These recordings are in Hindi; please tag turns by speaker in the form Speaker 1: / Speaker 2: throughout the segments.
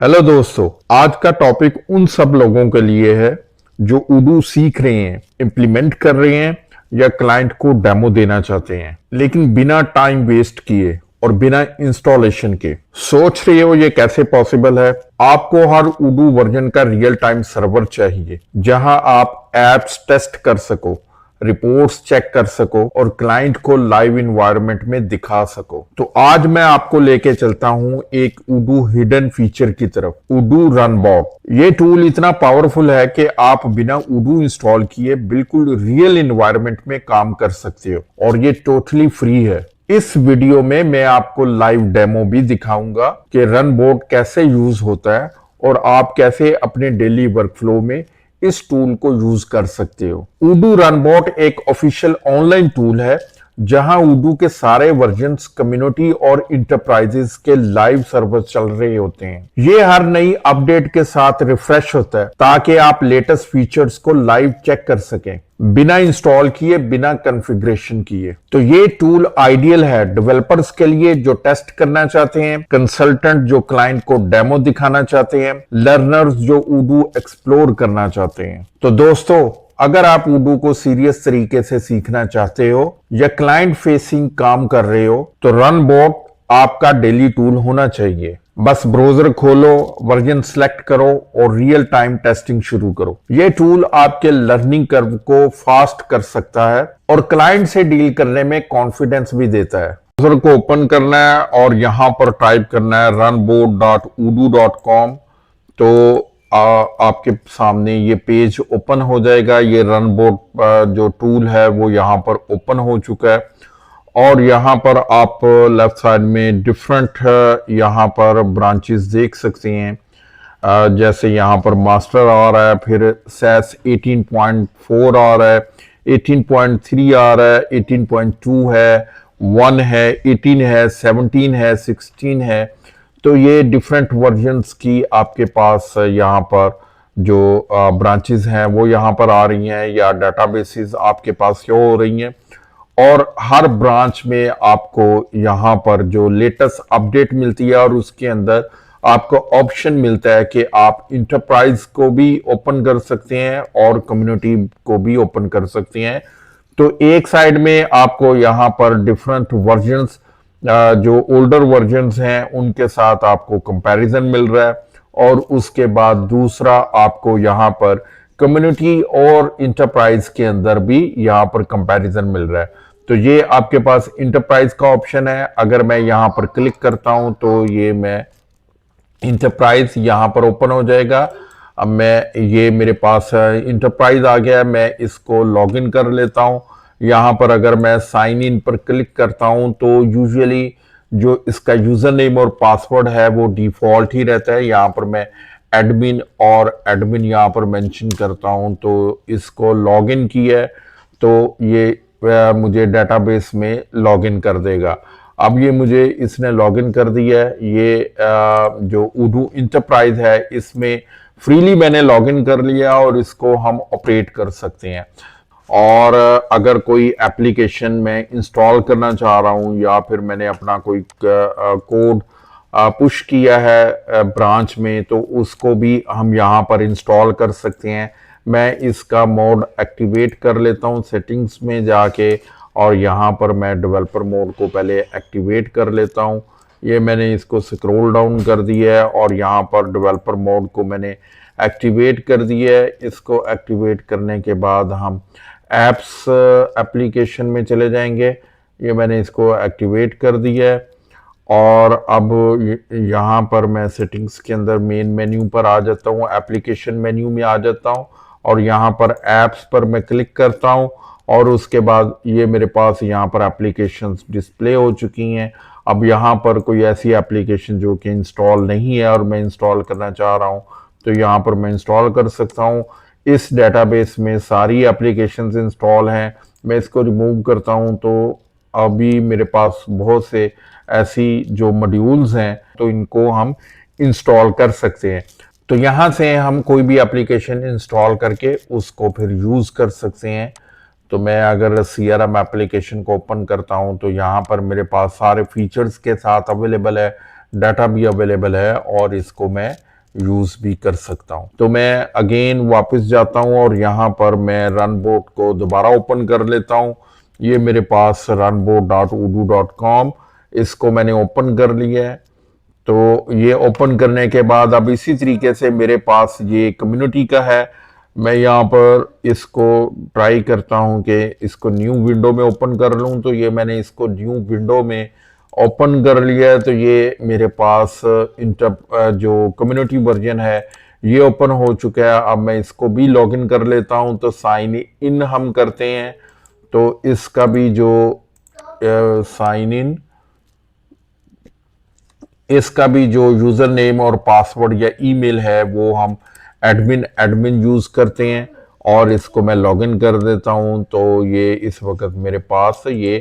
Speaker 1: हेलो दोस्तों। आज का टॉपिक उन सब लोगों के लिए है जो उडू सीख रहे हैं, इम्प्लीमेंट कर रहे हैं या क्लाइंट को डेमो देना चाहते हैं, लेकिन बिना टाइम वेस्ट किए और बिना इंस्टॉलेशन के। सोच रहे हो ये कैसे पॉसिबल है? आपको हर उडू वर्जन का रियल टाइम सर्वर चाहिए जहां आप एप्स टेस्ट कर सको, रिपोर्ट्स चेक कर सको और क्लाइंट को लाइव इन्वायरमेंट में दिखा सको। तो आज मैं आपको लेके चलता हूं एक उडू हिडन फीचर की तरफ, उडू रनबॉट। ये टूल इतना पावरफुल है कि आप बिना उडू इंस्टॉल किए बिल्कुल रियल इन्वायरमेंट में काम कर सकते हो और ये टोटली फ्री है। इस वीडियो में मैं आपको लाइव डेमो भी दिखाऊंगा कि रनबॉट कैसे यूज होता है और आप कैसे अपने डेली वर्कफ्लो में इस टूल को यूज कर सकते हो। उडू रनबॉट एक ऑफिशियल ऑनलाइन टूल है जहां उडू के सारे वर्जन्स कम्युनिटी और इंटरप्राइजेस के लाइव सर्वर चल रहे होते हैं। ये हर नई अपडेट के साथ रिफ्रेश होता है ताकि आप लेटेस्ट फीचर्स को लाइव चेक कर सकें बिना इंस्टॉल किए, बिना कॉन्फ़िगरेशन किए। तो ये टूल आइडियल है डेवलपर्स के लिए जो टेस्ट करना चाहते हैं, कंसल्टेंट जो क्लाइंट को डेमो दिखाना चाहते हैं, लर्नर्स जो उडू एक्सप्लोर करना चाहते हैं। तो दोस्तों, अगर आप उडू को सीरियस तरीके से सीखना चाहते हो या क्लाइंट फेसिंग काम कर रहे हो तो रनबॉट आपका डेली टूल होना चाहिए। बस ब्राउजर खोलो, वर्जन सेलेक्ट करो और रियल टाइम टेस्टिंग शुरू करो। यह टूल आपके लर्निंग कर्व को फास्ट कर सकता है और क्लाइंट से डील करने में कॉन्फिडेंस भी देता है। ब्राउजर को ओपन करना है और यहां पर टाइप करना है runboard.udo.com। तो आपके सामने ये पेज ओपन हो जाएगा। ये रनबॉट जो टूल है वो यहाँ पर ओपन हो चुका है और यहाँ पर आप लेफ्ट साइड में डिफरेंट यहाँ पर ब्रांचेस देख सकते हैं। जैसे यहाँ पर मास्टर आ रहा है, फिर सैस 18.4 आ रहा है, 18.3 आ रहा है, 18.2 है, 1 है, 18 है, 17 है, 16 है। तो ये डिफरेंट वर्जन्स की आपके पास यहाँ पर जो ब्रांचेस हैं वो यहाँ पर आ रही हैं या डाटाबेसेस आपके पास शो हो रही हैं और हर ब्रांच में आपको यहाँ पर जो लेटेस्ट अपडेट मिलती है और उसके अंदर आपको ऑप्शन मिलता है कि आप इंटरप्राइज को भी ओपन कर सकते हैं और कम्युनिटी को भी ओपन कर सकते हैं। तो एक साइड में आपको यहाँ पर डिफरेंट वर्जन्स जो ओल्डर वर्जन्स हैं उनके साथ आपको कंपैरिजन मिल रहा है और उसके बाद दूसरा आपको यहाँ पर कम्युनिटी और इंटरप्राइज के अंदर भी यहाँ पर कंपैरिजन मिल रहा है। तो ये आपके पास इंटरप्राइज का ऑप्शन है। अगर मैं यहाँ पर क्लिक करता हूं तो ये मैं इंटरप्राइज यहाँ पर ओपन हो जाएगा। अब मैं ये मेरे पास इंटरप्राइज आ गया है, मैं इसको लॉगिन कर लेता हूं। यहाँ पर अगर मैं साइन इन पर क्लिक करता हूं तो यूजुअली जो इसका यूजर नेम और पासवर्ड है वो डिफॉल्ट ही रहता है। यहाँ पर मैं एडमिन और एडमिन यहाँ पर मेंशन करता हूं तो इसको लॉगिन किया है तो ये मुझे डेटाबेस में लॉगिन कर देगा। अब ये मुझे इसने लॉगिन कर दिया है। ये जो उडू इंटरप्राइज है इसमें फ्रीली मैंने लॉगिन कर लिया और इसको हम ऑपरेट कर सकते हैं। और अगर कोई एप्लीकेशन मैं इंस्टॉल करना चाह रहा हूँ या फिर मैंने अपना कोई कोड पुश किया है ब्रांच में तो उसको भी हम यहाँ पर इंस्टॉल कर सकते हैं। मैं इसका मोड एक्टिवेट कर लेता हूँ सेटिंग्स में जाके और यहाँ पर मैं डेवलपर मोड को पहले एक्टिवेट कर लेता हूँ। ये मैंने इसको स्क्रॉल डाउन कर दिया है और यहाँ पर डेवलपर मोड को मैंने एक्टिवेट कर दिया है। इसको एक्टिवेट करने के बाद हम एप्स एप्लीकेशन में चले जाएंगे। ये मैंने इसको एक्टिवेट कर दिया है और अब यहाँ पर मैं सेटिंग्स के अंदर मेन मेन्यू पर आ जाता हूँ, एप्लीकेशन मेन्यू में आ जाता हूँ और यहाँ पर एप्स पर मैं क्लिक करता हूँ और उसके बाद ये मेरे पास यहाँ पर एप्लीकेशंस डिस्प्ले हो चुकी हैं। अब यहाँ पर कोई ऐसी एप्लीकेशन जो कि इंस्टॉल नहीं है और मैं इंस्टॉल करना चाह रहा हूँ तो यहाँ पर मैं इंस्टॉल कर सकता हूँ। इस डेटाबेस में सारी एप्लीकेशंस इंस्टॉल हैं। मैं इसको रिमूव करता हूँ तो अभी मेरे पास बहुत से ऐसी जो मॉड्यूल्स हैं तो इनको हम इंस्टॉल कर सकते हैं। तो यहाँ से हम कोई भी एप्लीकेशन इंस्टॉल करके उसको फिर यूज़ कर सकते हैं। तो मैं अगर CRM एप्लीकेशन को ओपन करता हूँ तो यहाँ पर मेरे पास सारे फीचर्स के साथ अवेलेबल है, डाटा भी अवेलेबल है और इसको मैं यूज भी कर सकता हूं। तो मैं अगेन वापस जाता हूं और यहां पर मैं रनबोट को दोबारा ओपन कर लेता हूं। ये मेरे पास runboat.udu.com, इसको मैंने ओपन कर लिया है। तो ये ओपन करने के बाद अब इसी तरीके से मेरे पास ये कम्युनिटी का है। मैं यहाँ पर इसको ट्राई करता हूँ कि इसको न्यू विंडो में ओपन कर लूँ। तो ये मैंने इसको न्यू विंडो में ओपन कर लिया है। तो ये मेरे पास जो कम्युनिटी वर्जन है ये ओपन हो चुका है। अब मैं इसको भी लॉगिन कर लेता हूँ। तो साइन इन हम करते हैं। तो इसका भी जो साइन इन, इसका भी जो यूजर नेम और पासवर्ड या ईमेल है वो हम एडमिन एडमिन यूज करते हैं। और इसको मैं लॉगिन कर देता हूं। तो ये इस वक्त मेरे पास ये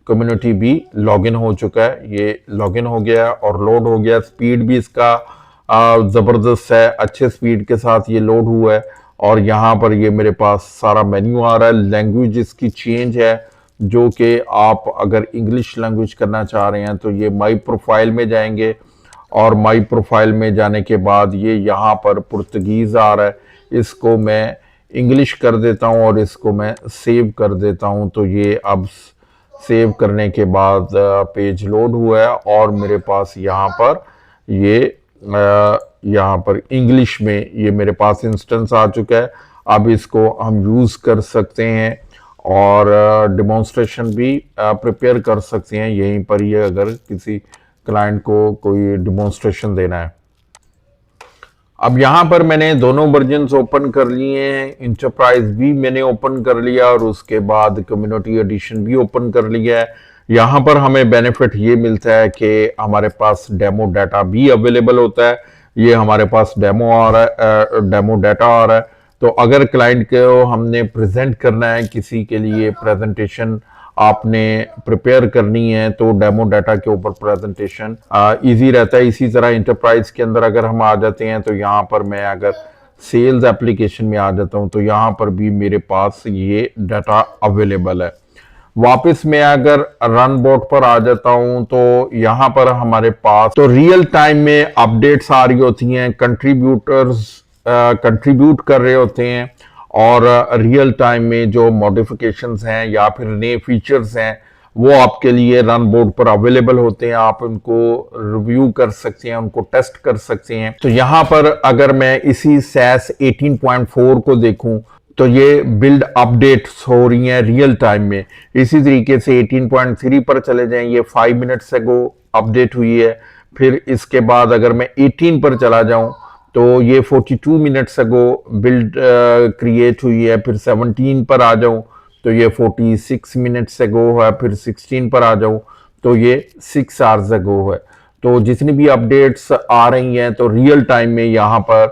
Speaker 1: कम्युनिटी भी लॉगिन हो चुका है। ये लॉगिन हो गया और लोड हो गया। स्पीड भी इसका जबरदस्त है, अच्छे स्पीड के साथ ये लोड हुआ है। और यहाँ पर ये मेरे पास सारा मेन्यू आ रहा है। लैंग्वेज इसकी चेंज है, जो कि आप अगर इंग्लिश लैंग्वेज करना चाह रहे हैं तो ये माई प्रोफाइल में जाएंगे और माई प्रोफाइल में जाने के बाद ये यहाँ पर पुर्तगीज आ रहा है। इसको मैं इंग्लिश कर देता हूँ और इसको मैं सेव कर देता हूँ। तो ये अब सेव करने के बाद पेज लोड हुआ है और मेरे पास यहाँ पर ये यहाँ पर इंग्लिश में ये मेरे पास इंस्टेंस आ चुका है। अब इसको हम यूज कर सकते हैं और डिमॉन्स्ट्रेशन भी प्रिपेयर कर सकते हैं यहीं पर ही, अगर किसी क्लाइंट को कोई डिमॉन्स्ट्रेशन देना है। अब यहाँ पर मैंने दोनों वर्जन्स ओपन कर लिए हैं। इंटरप्राइज भी मैंने ओपन कर लिया और उसके बाद कम्युनिटी एडिशन भी ओपन कर लिया है। यहाँ पर हमें बेनिफिट ये मिलता है कि हमारे पास डेमो डाटा भी अवेलेबल होता है। ये हमारे पास डेमो आ रहा है, डेमो डाटा आ रहा है। तो अगर क्लाइंट को हमने प्रेजेंट करना है, किसी के लिए प्रेजेंटेशन आपने प्रिपेयर करनी है, तो डेमो डाटा के ऊपर प्रेजेंटेशन इजी रहता है। इसी तरह इंटरप्राइज के अंदर अगर हम आ जाते हैं तो यहाँ पर मैं अगर सेल्स एप्लीकेशन में आ जाता हूँ तो यहाँ पर भी मेरे पास ये डाटा अवेलेबल है। वापस मैं अगर रन बोट पर आ जाता हूं तो यहाँ पर हमारे पास तो रियल टाइम में अपडेट्स आ रही होती हैं, कंट्रीब्यूटर्स कंट्रीब्यूट कर रहे होते हैं और रियल टाइम में जो मॉडिफिकेशंस हैं या फिर नए फीचर्स हैं वो आपके लिए रन बोर्ड पर अवेलेबल होते हैं। आप उनको रिव्यू कर सकते हैं, उनको टेस्ट कर सकते हैं। तो यहाँ पर अगर मैं इसी सैस 18.4 को देखूं तो ये बिल्ड अपडेट्स हो रही हैं रियल टाइम में। इसी तरीके से 18.3 पर चले जाएं, ये 5 मिनट से गो अपडेट हुई है। फिर इसके बाद अगर मैं 18 पर चला जाऊं तो ये 42 मिनट्स अगो बिल्ड क्रिएट हुई है। फिर 17 पर आ जाऊं तो ये 46 मिनट्स अगो है। फिर 16 पर आ जाऊं तो ये 6 आवर्स अगो है। तो जितनी भी अपडेट्स आ रही हैं तो रियल टाइम में यहाँ पर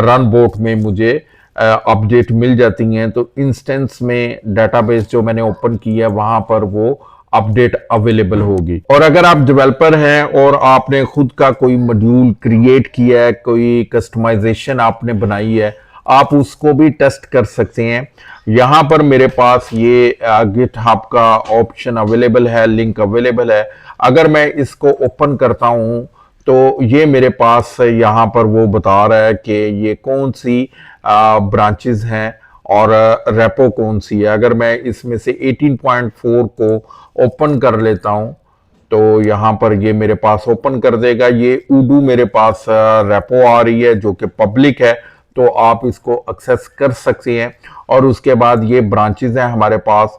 Speaker 1: रन बोट में मुझे अपडेट मिल जाती हैं। तो इंस्टेंस में डेटाबेस जो मैंने ओपन किया है वहां पर वो अपडेट अवेलेबल होगी। और अगर आप डेवलपर हैं और आपने खुद का कोई मॉड्यूल क्रिएट किया है, कोई कस्टमाइजेशन आपने बनाई है, आप उसको भी टेस्ट कर सकते हैं। यहां पर मेरे पास ये गिटहब का ऑप्शन अवेलेबल है, लिंक अवेलेबल है। अगर मैं इसको ओपन करता हूं तो ये मेरे पास यहाँ पर वो बता रहा है कि ये कौन सी ब्रांचेस हैं और रेपो कौन सी है। अगर मैं इसमें से 18.4 को ओपन कर लेता हूं तो यहाँ पर ये मेरे पास ओपन कर देगा। ये उडू मेरे पास रेपो आ रही है जो कि पब्लिक है, तो आप इसको एक्सेस कर सकते हैं। और उसके बाद ये ब्रांचेस हैं हमारे पास,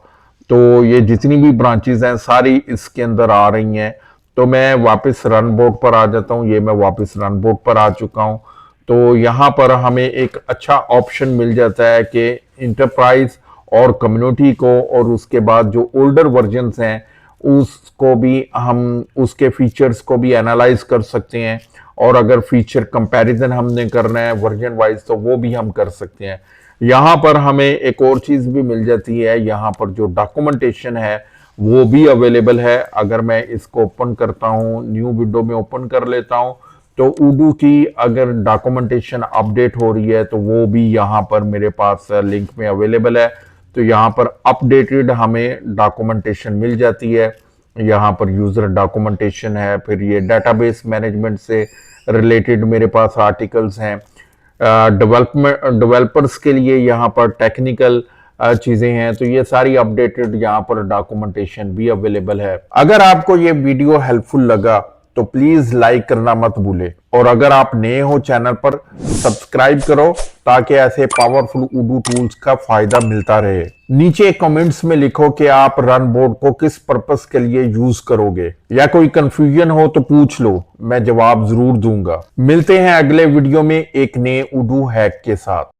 Speaker 1: तो ये जितनी भी ब्रांचेस हैं सारी इसके अंदर आ रही हैं। तो मैं वापस रन बोर्ड पर आ जाता हूँ। ये मैं वापस रन बोर्ड पर आ चुका हूँ। तो यहाँ पर हमें एक अच्छा ऑप्शन मिल जाता है कि इंटरप्राइज और कम्युनिटी को और उसके बाद जो ओल्डर वर्जन्स हैं उसको भी हम उसके फीचर्स को भी एनालाइज कर सकते हैं। और अगर फीचर कंपैरिजन हमने करना है वर्जन वाइज तो वो भी हम कर सकते हैं। यहाँ पर हमें एक और चीज भी मिल जाती है, यहाँ पर जो डॉक्यूमेंटेशन है वो भी अवेलेबल है। अगर मैं इसको ओपन करता हूँ, न्यू विंडो में ओपन कर लेता हूँ, तो उडू की अगर डॉक्यूमेंटेशन अपडेट हो रही है तो वो भी यहाँ पर मेरे पास लिंक में अवेलेबल है। तो यहाँ पर अपडेटेड हमें डॉक्यूमेंटेशन मिल जाती है। यहाँ पर यूजर डॉक्यूमेंटेशन है, फिर ये डेटाबेस मैनेजमेंट से रिलेटेड मेरे पास आर्टिकल्स हैं। डेवलपर्स के लिए यहाँ पर टेक्निकल चीजें हैं, तो ये सारी अपडेटेड यहाँ पर डॉक्यूमेंटेशन भी अवेलेबल है। अगर आपको ये वीडियो हेल्पफुल लगा तो प्लीज लाइक करना मत भूले, और अगर आप नए हो चैनल पर सब्सक्राइब करो ताकि ऐसे पावरफुल उडू टूल्स का फायदा मिलता रहे। नीचे कमेंट्स में लिखो कि आप रन बोर्ड को किस पर्पस के लिए यूज करोगे, या कोई कंफ्यूजन हो तो पूछ लो, मैं जवाब जरूर दूंगा। मिलते हैं अगले वीडियो में एक नए उडू हैक के साथ।